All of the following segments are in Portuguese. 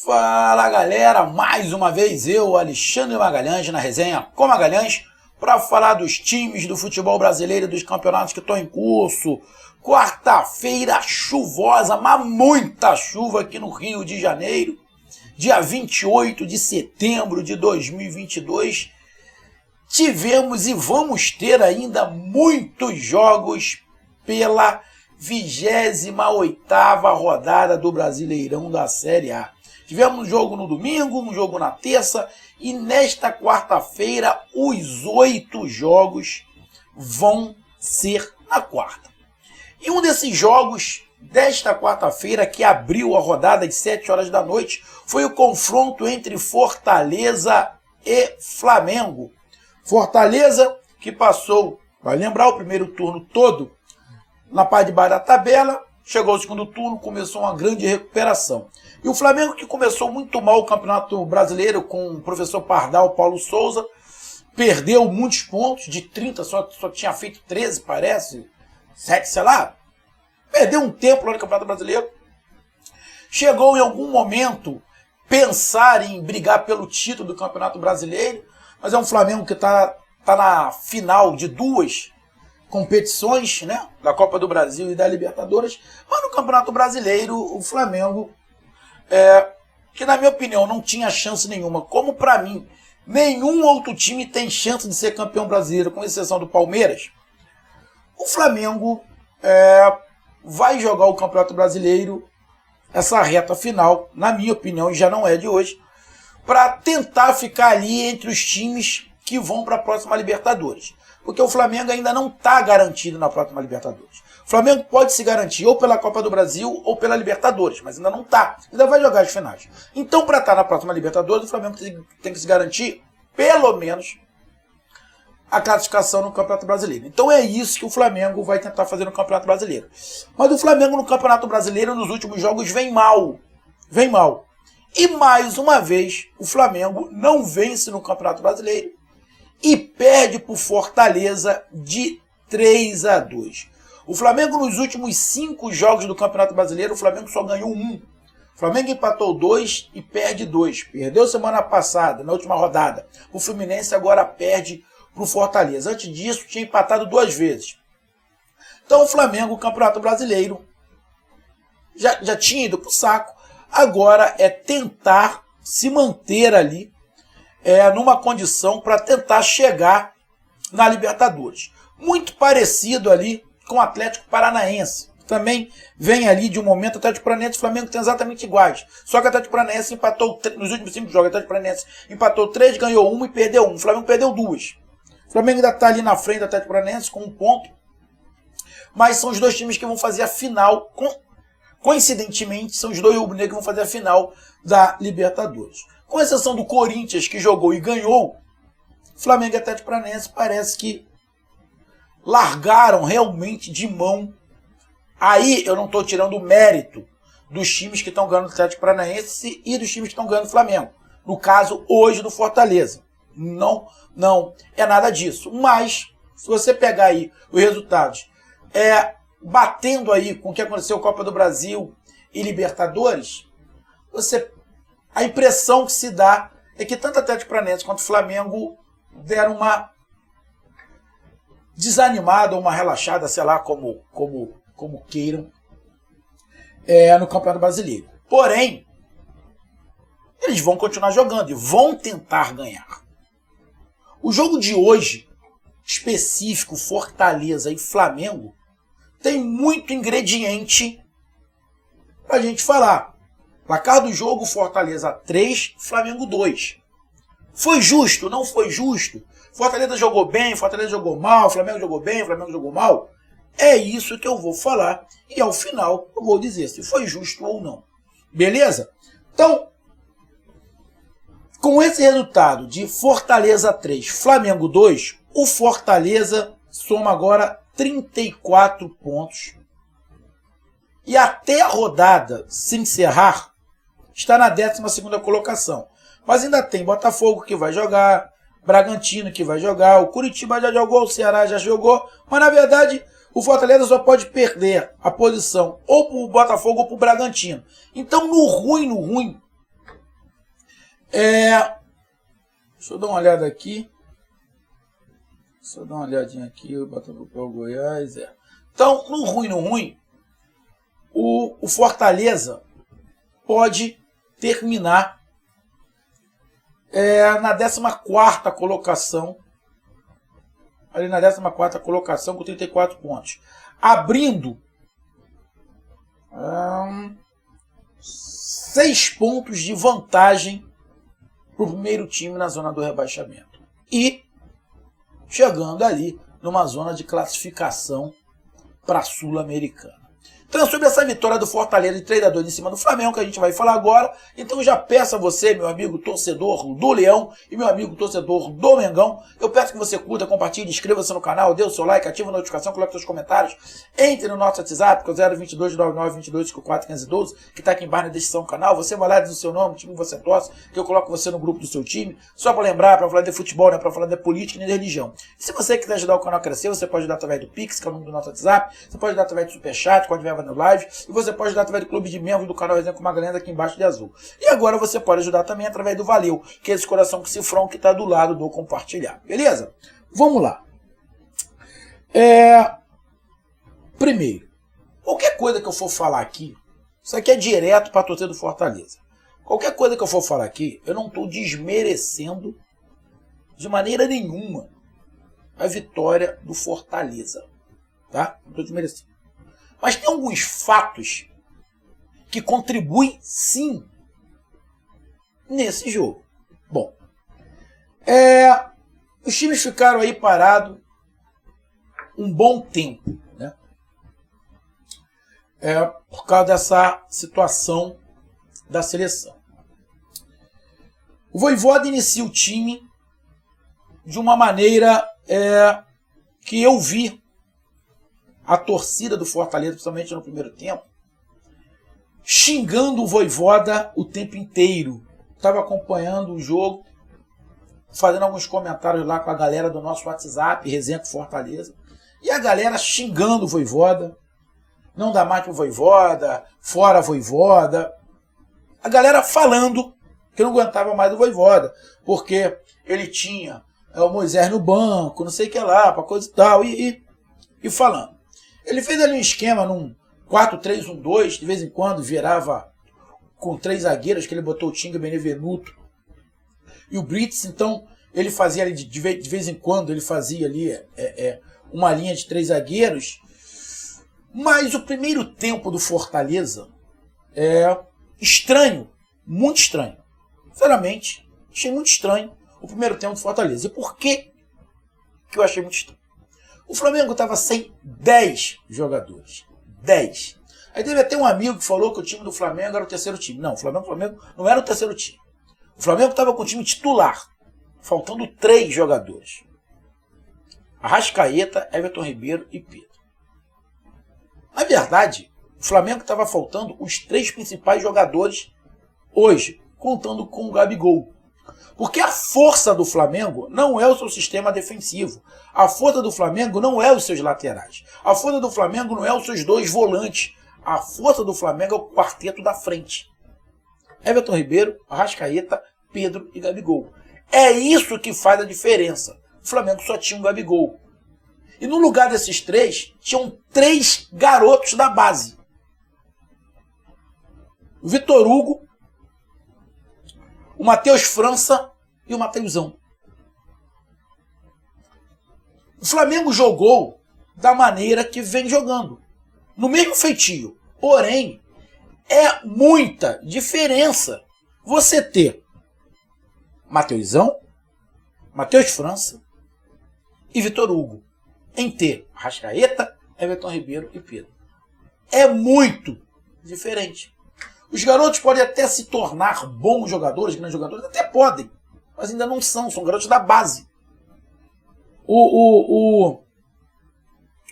Fala galera, mais uma vez eu, Alexandre Magalhães, na resenha com Magalhães, para falar dos times do futebol brasileiro e dos campeonatos que estão em curso. Quarta-feira chuvosa, mas muita chuva aqui no Rio de Janeiro, dia 28 de setembro de 2022. Tivemos e vamos ter ainda muitos jogos pela 28ª rodada do Brasileirão da Série A. Tivemos um jogo no domingo, um jogo na terça e nesta quarta-feira os 8 jogos vão ser na quarta. E um desses jogos desta quarta-feira que abriu a rodada às 7 horas da noite foi o confronto entre Fortaleza e Flamengo. Fortaleza que passou, vai lembrar, o primeiro turno todo na parte de baixo da tabela, chegou ao segundo turno, começou uma grande recuperação. E o Flamengo, que começou muito mal o Campeonato Brasileiro com o professor Pardal, Paulo Souza, perdeu muitos pontos, de 30 só tinha feito 13, parece, 7, sei lá. Perdeu um tempo lá no Campeonato Brasileiro. Chegou em algum momento pensar em brigar pelo título do Campeonato Brasileiro, mas é um Flamengo que está na final de 2 competições, né, da Copa do Brasil e da Libertadores, mas no Campeonato Brasileiro o Flamengo, que na minha opinião não tinha chance nenhuma, como para mim nenhum outro time tem chance de ser campeão brasileiro, com exceção do Palmeiras. O Flamengo vai jogar o Campeonato Brasileiro, essa reta final, na minha opinião, e já não é de hoje, para tentar ficar ali entre os times que vão para a próxima Libertadores. Porque o Flamengo ainda não está garantido na próxima Libertadores. O Flamengo pode se garantir ou pela Copa do Brasil ou pela Libertadores, mas ainda não está. Ainda vai jogar as finais. Então, para estar na próxima Libertadores, o Flamengo tem que se garantir, pelo menos, a classificação no Campeonato Brasileiro. Então é isso que o Flamengo vai tentar fazer no Campeonato Brasileiro. Mas o Flamengo no Campeonato Brasileiro, nos últimos jogos, vem mal. Vem mal. E mais uma vez, o Flamengo não vence no Campeonato Brasileiro e perde por Fortaleza de 3-2. O Flamengo, nos últimos 5 jogos do Campeonato Brasileiro, o Flamengo só ganhou 1. O Flamengo empatou 2 e perde 2. Perdeu semana passada, na última rodada. O Fluminense agora perde para o Fortaleza. Antes disso, tinha empatado 2 vezes. Então o Flamengo, o Campeonato Brasileiro, já tinha ido para o saco. Agora é tentar se manter ali numa condição para tentar chegar na Libertadores. Muito parecido ali com o Atlético Paranaense. Também vem ali de um momento, Atlético Paranaense e Flamengo tem exatamente iguais. Só que o Atlético Paranaense empatou, nos últimos 5 jogos, o Atlético Paranaense empatou 3, ganhou 1 e perdeu 1. O Flamengo perdeu 2. O Flamengo ainda está ali na frente do Atlético Paranaense com 1 ponto. Mas são os dois times que vão fazer a final. Coincidentemente, são os dois rubro-negros que vão fazer a final da Libertadores. Com exceção do Corinthians, que jogou e ganhou, Flamengo e Atlético Paranaense parece que largaram realmente de mão. Aí eu não estou tirando o mérito dos times que estão ganhando o Atlético Paranaense e dos times que estão ganhando o Flamengo. No caso, hoje, do Fortaleza. Não é nada disso. Mas, se você pegar aí os resultados, batendo aí com o que aconteceu com a Copa do Brasil e Libertadores, a impressão que se dá é que tanto Atlético Paranaense quanto o Flamengo deram uma desanimada ou uma relaxada, sei lá como queiram, no Campeonato Brasileiro. Porém, eles vão continuar jogando e vão tentar ganhar. O jogo de hoje, específico, Fortaleza e Flamengo, tem muito ingrediente para a gente falar. Placar do jogo, Fortaleza 3, Flamengo 2. Foi justo? Não foi justo? Fortaleza jogou bem, Fortaleza jogou mal, Flamengo jogou bem, Flamengo jogou mal? É isso que eu vou falar e ao final eu vou dizer se foi justo ou não. Beleza? Então, com esse resultado de Fortaleza 3, Flamengo 2, o Fortaleza soma agora 34 pontos. E até a rodada se encerrar, está na 12ª colocação. Mas ainda tem Botafogo que vai jogar, Bragantino que vai jogar, o Curitiba já jogou, o Ceará já jogou, mas na verdade o Fortaleza só pode perder a posição ou para o Botafogo ou para o Bragantino. Então no ruim, Deixa eu dar uma olhada aqui. Deixa eu dar uma olhadinha aqui. O Botafogo, o Goiás. Então, no ruim, o Fortaleza pode terminar na 14ª colocação. Ali na 14ª colocação com 34 pontos. Abrindo 6 pontos de vantagem para o primeiro time na zona do rebaixamento. E chegando ali numa zona de classificação para a Sul-Americana. Então é sobre essa vitória do Fortaleza de 3-2 em cima do Flamengo que a gente vai falar agora. Então eu já peço a você, meu amigo torcedor do Leão e meu amigo torcedor do Mengão, eu peço que você curta, compartilhe, inscreva-se no canal, dê o seu like, ative a notificação, coloque seus comentários, entre no nosso WhatsApp, que é o 022 99 22 54 512, que está aqui embaixo na descrição do canal. Você vai lá, diz o seu nome, o time que você torce, que eu coloco você no grupo do seu time, só para lembrar, para falar de futebol, não é para falar de política nem de religião. E se você quiser ajudar o canal a crescer, você pode ajudar através do Pix, que é o número do nosso WhatsApp, você pode ajudar através do Superchat, quando vier no live, e você pode ajudar através do clube de membros do canal Resenha com Magalhães aqui embaixo de azul. E agora você pode ajudar também através do Valeu, que é esse coração com cifrão que está do lado do compartilhar. Beleza? Vamos lá. Primeiro, qualquer coisa que eu for falar aqui, isso aqui é direto para a torcida do Fortaleza. Qualquer coisa que eu for falar aqui, eu não estou desmerecendo de maneira nenhuma a vitória do Fortaleza. Tá? Não estou desmerecendo. Mas tem alguns fatos que contribuem, sim, nesse jogo. Bom, os times ficaram aí parados um bom tempo, né? Por causa dessa situação da seleção. O Vojvoda inicia o time de uma maneira que eu vi a torcida do Fortaleza, principalmente no primeiro tempo, xingando o Vojvoda o tempo inteiro. Estava acompanhando o jogo, fazendo alguns comentários lá com a galera do nosso WhatsApp, Resenha com Fortaleza, e a galera xingando o Vojvoda, não dá mais pro Vojvoda, fora Vojvoda. A galera falando que não aguentava mais o Vojvoda, porque ele tinha o Moisés no banco, não sei o que lá, para coisa e tal, e falando. Ele fez ali um esquema num 4-3-1-2, de vez em quando virava com 3 zagueiros, que ele botou o Tinga, Benevenuto e o Brits. Então ele fazia ali, de vez em quando, ele fazia ali uma linha de 3 zagueiros. Mas o primeiro tempo do Fortaleza é estranho, muito estranho. Sinceramente, achei muito estranho o primeiro tempo do Fortaleza. E por que eu achei muito estranho? O Flamengo estava sem 10 jogadores. 10. Aí teve até um amigo que falou que o time do Flamengo era o terceiro time. Não, o Flamengo não era o terceiro time. O Flamengo estava com o time titular, faltando 3 jogadores. Arrascaeta, Everton Ribeiro e Pedro. Na verdade, o Flamengo estava faltando os 3 principais jogadores hoje, contando com o Gabigol. Porque a força do Flamengo não é o seu sistema defensivo. A força do Flamengo não é os seus laterais. A força do Flamengo não é os seus 2 volantes. A força do Flamengo é o quarteto da frente. Everton Ribeiro, Arrascaeta, Pedro e Gabigol. É isso que faz a diferença. O Flamengo só tinha um Gabigol. E no lugar desses 3, tinham 3 garotos da base. O Vitor Hugo, o Matheus França e o Mateusão. O Flamengo jogou da maneira que vem jogando, no mesmo feitio. Porém, é muita diferença você ter Mateusão, Matheus França e Vitor Hugo, em ter Arrascaeta, Everton Ribeiro e Pedro. É muito diferente. Os garotos podem até se tornar bons jogadores, grandes jogadores, até podem, mas ainda não são garotos da base. O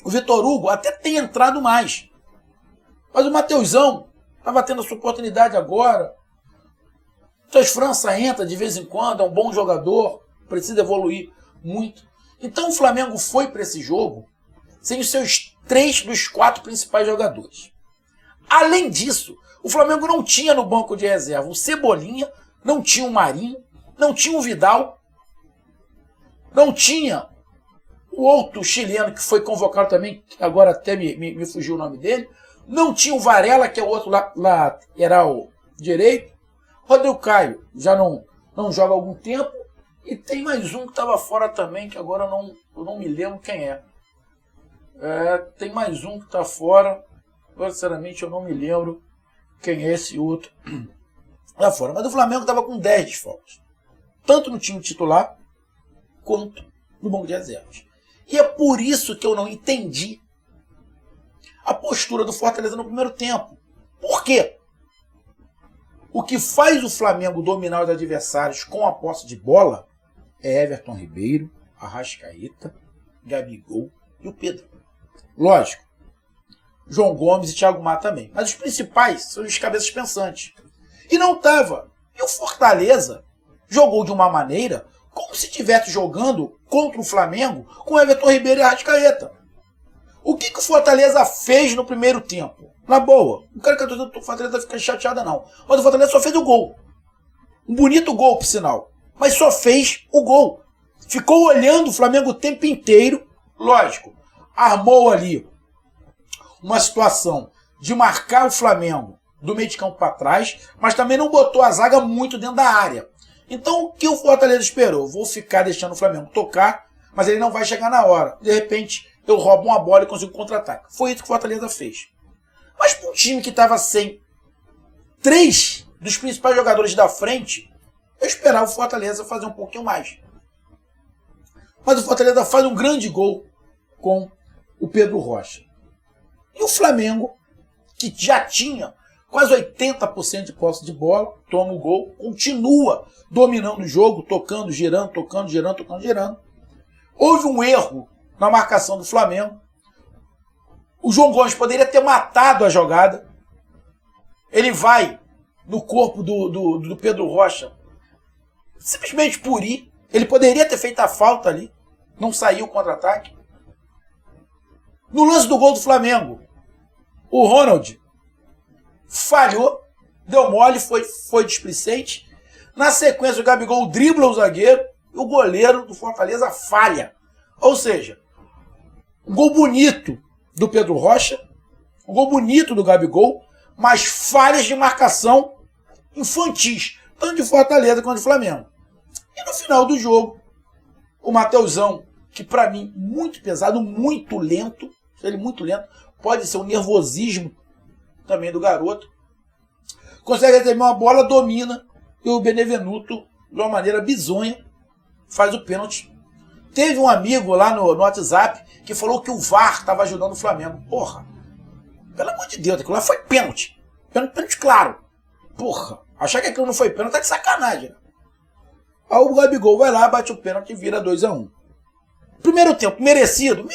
Vitor Hugo até tem entrado mais, mas o Mateusão estava tendo a sua oportunidade agora. O Matheus França entra de vez em quando, é um bom jogador, precisa evoluir muito. Então o Flamengo foi para esse jogo sem os seus 3 dos 4 principais jogadores. Além disso, o Flamengo não tinha no banco de reserva o Cebolinha, não tinha o Marinho, não tinha o Vidal, não tinha o outro chileno que foi convocado também, que agora até me fugiu o nome dele, não tinha o Varela, que é o outro lá era o direito, Rodrigo Caio já não joga há algum tempo, e tem mais um que estava fora também, que agora eu não me lembro quem é. Tem mais um que está fora, agora, sinceramente eu não me lembro quem é esse outro. Lá fora. Mas o Flamengo estava com 10 desfalques, tanto no time titular quanto no banco de reservas. E é por isso que eu não entendi a postura do Fortaleza no primeiro tempo. Por quê? O que faz o Flamengo dominar os adversários com a posse de bola é Everton Ribeiro, Arrascaeta, Gabigol e o Pedro. Lógico, João Gomes e Thiago Maia também. Mas os principais são os cabeças pensantes. E não estava. E o Fortaleza jogou de uma maneira como se estivesse jogando contra o Flamengo com Everton Ribeiro e Arrascaeta. O que o Fortaleza fez no primeiro tempo? Na boa, não quero que a torcida do Fortaleza fique chateada não. Mas o Fortaleza só fez o gol. Um bonito gol, por sinal. Mas só fez o gol. Ficou olhando o Flamengo o tempo inteiro. Lógico, armou ali uma situação de marcar o Flamengo do meio de campo para trás, mas também não botou a zaga muito dentro da área. Então o que o Fortaleza esperou? Vou ficar deixando o Flamengo tocar, mas ele não vai chegar na hora. De repente eu roubo uma bola e consigo contra-ataque. Foi isso que o Fortaleza fez. Mas para um time que estava sem 3 dos principais jogadores da frente, eu esperava o Fortaleza fazer um pouquinho mais. Mas o Fortaleza faz um grande gol com o Pedro Rocha. E o Flamengo, que já tinha quase 80% de posse de bola, toma o gol, continua dominando o jogo, tocando, girando, tocando, girando, tocando, girando. Houve um erro na marcação do Flamengo. O João Gomes poderia ter matado a jogada. Ele vai no corpo do Pedro Rocha, simplesmente por ir. Ele poderia ter feito a falta ali. Não saiu o contra-ataque. No lance do gol do Flamengo, o Ronald falhou, deu mole, foi displicente. Na sequência, o Gabigol dribla o zagueiro e o goleiro do Fortaleza falha. Ou seja, um gol bonito do Pedro Rocha, um gol bonito do Gabigol, mas falhas de marcação infantis, tanto de Fortaleza quanto de Flamengo. E no final do jogo, o Mateusão, que para mim muito pesado, muito lento, pode ser um nervosismo também do garoto, consegue receber uma bola, domina, e o Benevenuto, de uma maneira bizonha, faz o pênalti. Teve um amigo lá no WhatsApp que falou que o VAR estava ajudando o Flamengo. Porra, pelo amor de Deus, aquilo lá foi pênalti. Pênalti claro. Porra, achar que aquilo não foi pênalti tá de sacanagem. Né? Aí o Gabigol vai lá, bate o pênalti e vira 2-1. Primeiro tempo, merecido,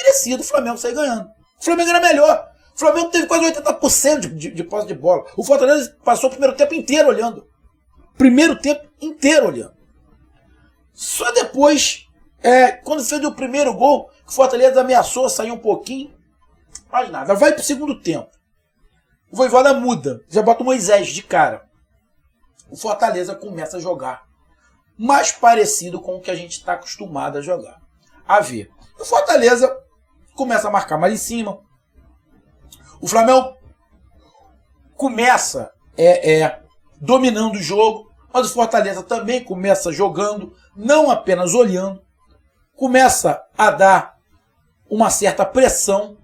o Flamengo sai ganhando. O Flamengo era melhor. O Flamengo teve quase 80% de posse de bola. O Fortaleza passou o primeiro tempo inteiro olhando. Só depois, quando fez o primeiro gol, o Fortaleza ameaçou sair um pouquinho. Mas nada, vai pro segundo tempo. O Vojvoda muda, já bota o Moisés de cara. O Fortaleza começa a jogar mais parecido com o que a gente está acostumado a jogar. A ver. O Fortaleza começa a marcar mais em cima. O Flamengo começa dominando o jogo, mas o Fortaleza também começa jogando, não apenas olhando. Começa a dar uma certa pressão,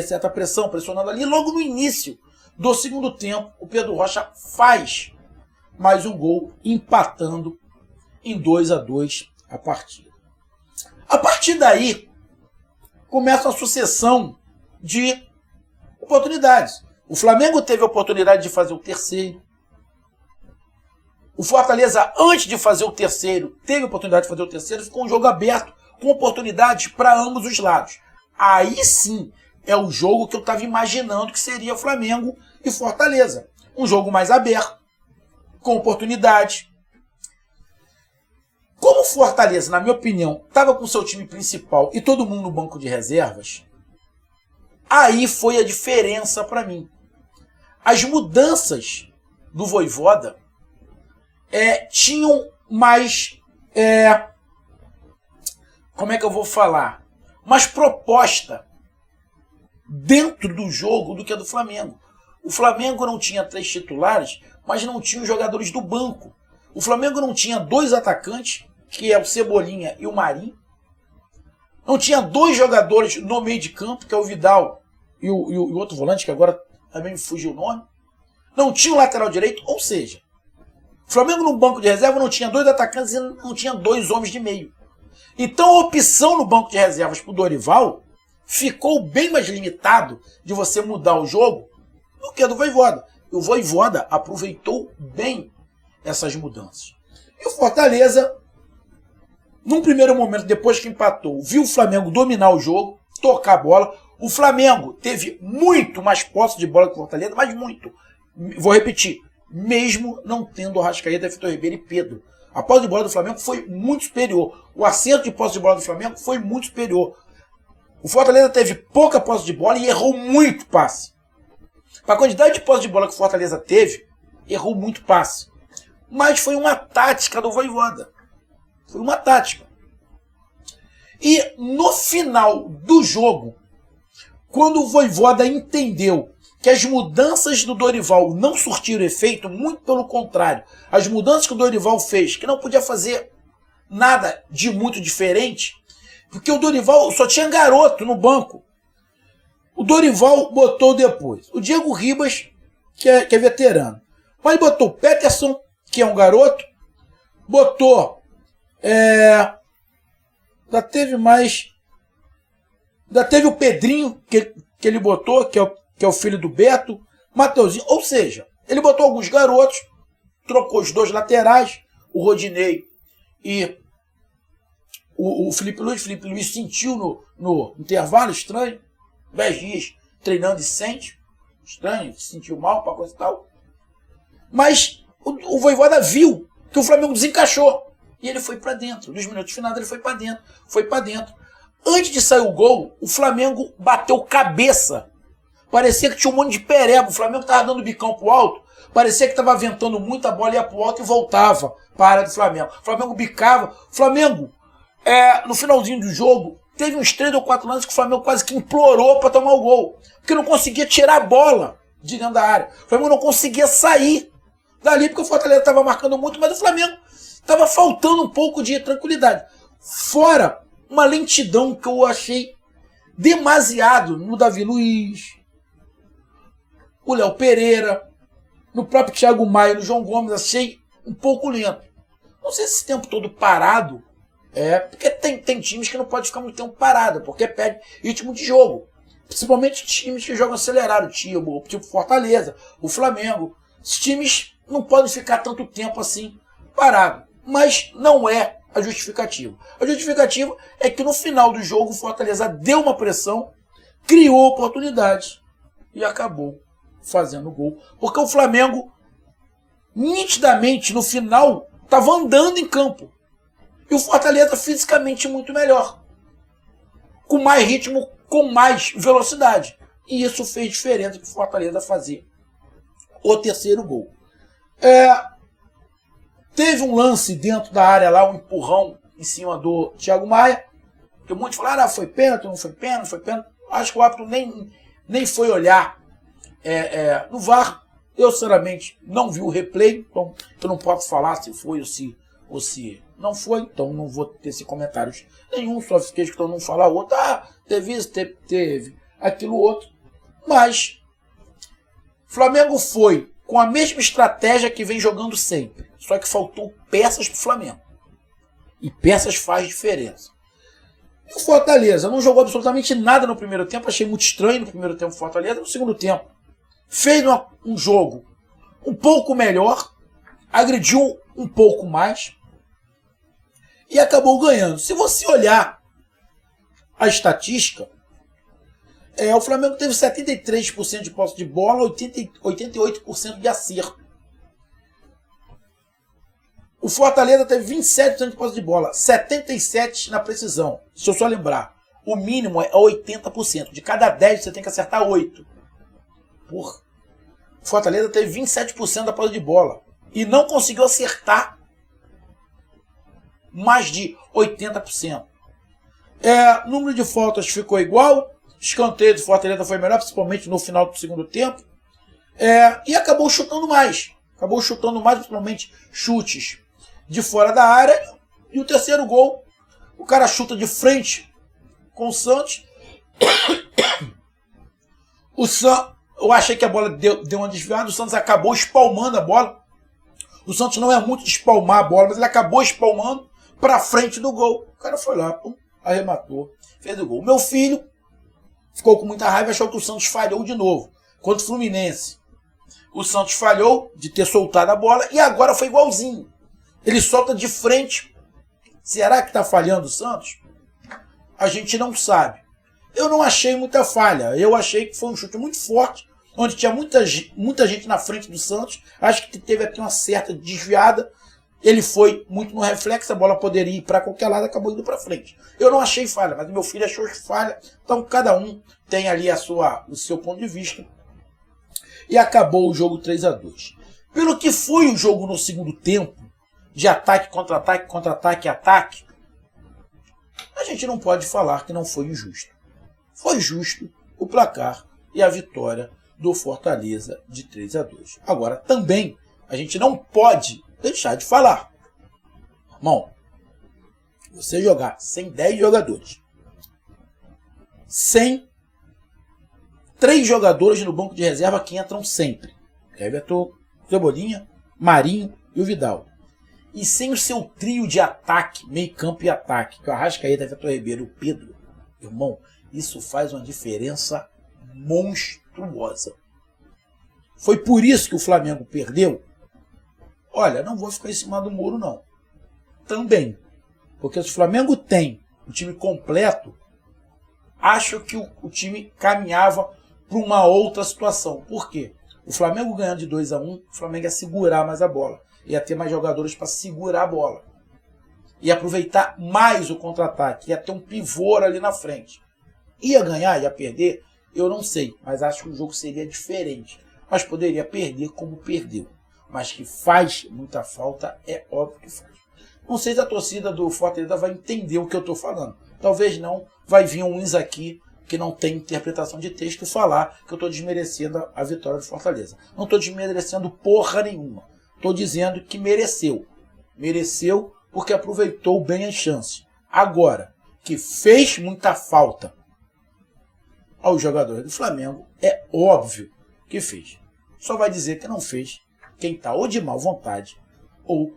certa pressão, pressionando ali. Logo no início do segundo tempo, o Pedro Rocha faz mais um gol, empatando em 2-2 a partida. A partir daí, começa a sucessão de oportunidades. O Flamengo teve a oportunidade de fazer o terceiro. O Fortaleza, antes de fazer o terceiro, teve a oportunidade de fazer o terceiro, ficou um jogo aberto, com oportunidades para ambos os lados. Aí sim, é o jogo que eu estava imaginando que seria Flamengo e Fortaleza. Um jogo mais aberto, com oportunidades. Como o Fortaleza, na minha opinião, estava com o seu time principal e todo mundo no banco de reservas, aí foi a diferença para mim. As mudanças do Vojvoda tinham mais, como é que eu vou falar? Mais proposta dentro do jogo do que a do Flamengo. O Flamengo não tinha 3 titulares, mas não tinha os jogadores do banco. O Flamengo não tinha 2 atacantes, que é o Cebolinha e o Marinho. Não tinha 2 jogadores no meio de campo, que é o Vidal e o outro volante, que agora também me fugiu o nome. Não tinha o lateral direito, ou seja, o Flamengo no banco de reserva não tinha 2 atacantes e não tinha 2 homens de meio. Então a opção no banco de reservas para o Dorival ficou bem mais limitado de você mudar o jogo do que a do Vojvoda. E o Vojvoda aproveitou bem essas mudanças. E o Fortaleza, num primeiro momento, depois que empatou, viu o Flamengo dominar o jogo, tocar a bola. O Flamengo teve muito mais posse de bola que o Fortaleza, mas muito. Vou repetir, mesmo não tendo o Arrascaeta, Vitor Ribeiro e Pedro. A posse de bola do Flamengo foi muito superior. O acerto de posse de bola do Flamengo foi muito superior. O Fortaleza teve pouca posse de bola e errou muito passe. Para a quantidade de posse de bola que o Fortaleza teve, errou muito passe. Mas foi uma tática do Vojvoda. Foi uma tática. E no final do jogo, quando o Vojvoda entendeu que as mudanças do Dorival não surtiram efeito, muito pelo contrário, as mudanças que o Dorival fez, que não podia fazer nada de muito diferente, porque o Dorival só tinha garoto no banco. O Dorival botou depois o Diego Ribas, que é veterano. Mas ele botou o Peterson, que é um garoto, botou... ainda teve mais... Ainda teve o Pedrinho, que ele botou, que é o filho do Beto, Mateuzinho. Ou seja, ele botou alguns garotos, trocou os 2 laterais, o Rodinei e o Felipe Luiz. O Felipe Luiz sentiu no intervalo, estranho, 10 dias treinando e sente, estranho, se sentiu mal para coisa e tal. Mas o Vojvoda viu que o Flamengo desencaixou e ele foi para dentro. Nos minutos finais ele foi para dentro. Antes de sair o gol, o Flamengo bateu cabeça. Parecia que tinha um monte de pereba. O Flamengo estava dando bicão pro alto. Parecia que estava ventando muito, a bola ia pro alto e voltava para a área do Flamengo. O Flamengo bicava. O Flamengo, no finalzinho do jogo, teve uns 3 ou 4 lances que o Flamengo quase que implorou para tomar o gol. Porque não conseguia tirar a bola de dentro da área. O Flamengo não conseguia sair dali, porque o Fortaleza estava marcando muito, mas o Flamengo estava faltando um pouco de tranquilidade. Fora uma lentidão que eu achei demasiado no Davi Luiz, o Léo Pereira, no próprio Thiago Maia, no João Gomes, achei um pouco lento. Não sei se esse tempo todo parado, porque tem times que não pode ficar muito tempo parado, porque perde ritmo de jogo. Principalmente times que jogam acelerado, tipo Fortaleza, o Flamengo. Os times não podem ficar tanto tempo assim parado. Mas não é a justificativa. A justificativa é que no final do jogo o Fortaleza deu uma pressão, criou oportunidades e acabou fazendo gol. Porque o Flamengo, nitidamente, no final, estava andando em campo. E o Fortaleza fisicamente muito melhor. Com mais ritmo, com mais velocidade. E isso fez diferença para o Fortaleza fazer o terceiro gol. Teve um lance dentro da área lá, um empurrão em cima do Thiago Maia. Que muitos falaram, foi pênalti, não foi pênalti, foi pênalti. Acho que o árbitro nem foi olhar no VAR. Eu, sinceramente, não vi o replay, então eu não posso falar se foi ou se não foi, então não vou ter esse comentários nenhum, só fiquei escutando um falar, o outro, teve isso, teve aquilo outro. Mas Flamengo foi com a mesma estratégia que vem jogando sempre, só que faltou peças para o Flamengo. E peças faz diferença. E o Fortaleza não jogou absolutamente nada no primeiro tempo, achei muito estranho no primeiro tempo o Fortaleza. No segundo tempo, fez um jogo um pouco melhor, agrediu um pouco mais e acabou ganhando. Se você olhar a estatística, o Flamengo teve 73% de posse de bola, 88% de acerto. O Fortaleza teve 27% de posse de bola, 77% na precisão. Se eu só lembrar, o mínimo é 80%. De cada 10 você tem que acertar 8. Porra. O Fortaleza teve 27% da posse de bola. e não conseguiu acertar mais de 80%. Número de faltas ficou igual, escanteio do Fortaleza foi melhor, principalmente no final do segundo tempo, e acabou chutando mais, principalmente chutes de fora da área, e o terceiro gol, o cara chuta de frente com o Santos, eu achei que a bola deu uma desviada, o Santos acabou espalmando a bola, o Santos não é muito de espalmar a bola, mas ele acabou espalmando para frente do gol, o cara foi lá, pum, arrematou, fez o gol. O meu filho ficou com muita raiva e achou que o Santos falhou de novo, contra o Fluminense. O Santos falhou de ter soltado a bola e agora foi igualzinho. Ele solta de frente. Será que está falhando o Santos? A gente não sabe. Eu não achei muita falha. Eu achei que foi um chute muito forte, onde tinha muita gente na frente do Santos. Acho que teve aqui uma certa desviada. Ele foi muito no reflexo, a bola poderia ir para qualquer lado, acabou indo para frente. Eu não achei falha, mas meu filho achou falha. Então cada um tem ali o seu ponto de vista. E acabou o jogo 3-2. Pelo que foi o jogo no segundo tempo, de ataque, contra-ataque, contra-ataque, ataque, a gente não pode falar que não foi injusto. Foi justo o placar e a vitória do Fortaleza de 3-2. Agora, também, a gente não pode deixar de falar. Irmão, você jogar sem 10 jogadores, sem 3 jogadores no banco de reserva que entram sempre, Everton, Cebolinha, Marinho e o Vidal, e sem o seu trio de ataque, meio campo e ataque, que o Arrascaeta, Everton Ribeiro e o Pedro, irmão, isso faz uma diferença monstruosa. Foi por isso que o Flamengo perdeu? Olha, não vou ficar em cima do muro, não. Também. Porque se o Flamengo tem o time completo, acho que o time caminhava para uma outra situação. Por quê? O Flamengo ganhando de 2-1, o Flamengo ia segurar mais a bola. Ia ter mais jogadores para segurar a bola. Ia aproveitar mais o contra-ataque. Ia ter um pivô ali na frente. Ia ganhar, ia perder? Eu não sei. Mas acho que o jogo seria diferente. Mas poderia perder como perdeu. Mas que faz muita falta, é óbvio que faz. Não sei se a torcida do Fortaleza vai entender o que eu estou falando. Talvez não. Vai vir uns aqui que não tem interpretação de texto e falar que eu estou desmerecendo a vitória do Fortaleza. Não estou desmerecendo porra nenhuma. Estou dizendo que mereceu. Mereceu porque aproveitou bem as chances. Agora, que fez muita falta aos jogadores do Flamengo, é óbvio que fez. Só vai dizer que não fez quem está ou de má vontade ou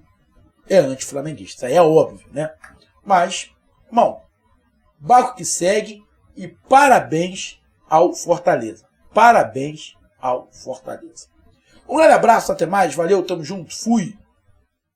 é anti-flamenguista. É óbvio, né? Mas, irmão, barco que segue e parabéns ao Fortaleza. Parabéns ao Fortaleza. Um grande abraço, até mais. Valeu, tamo junto. Fui.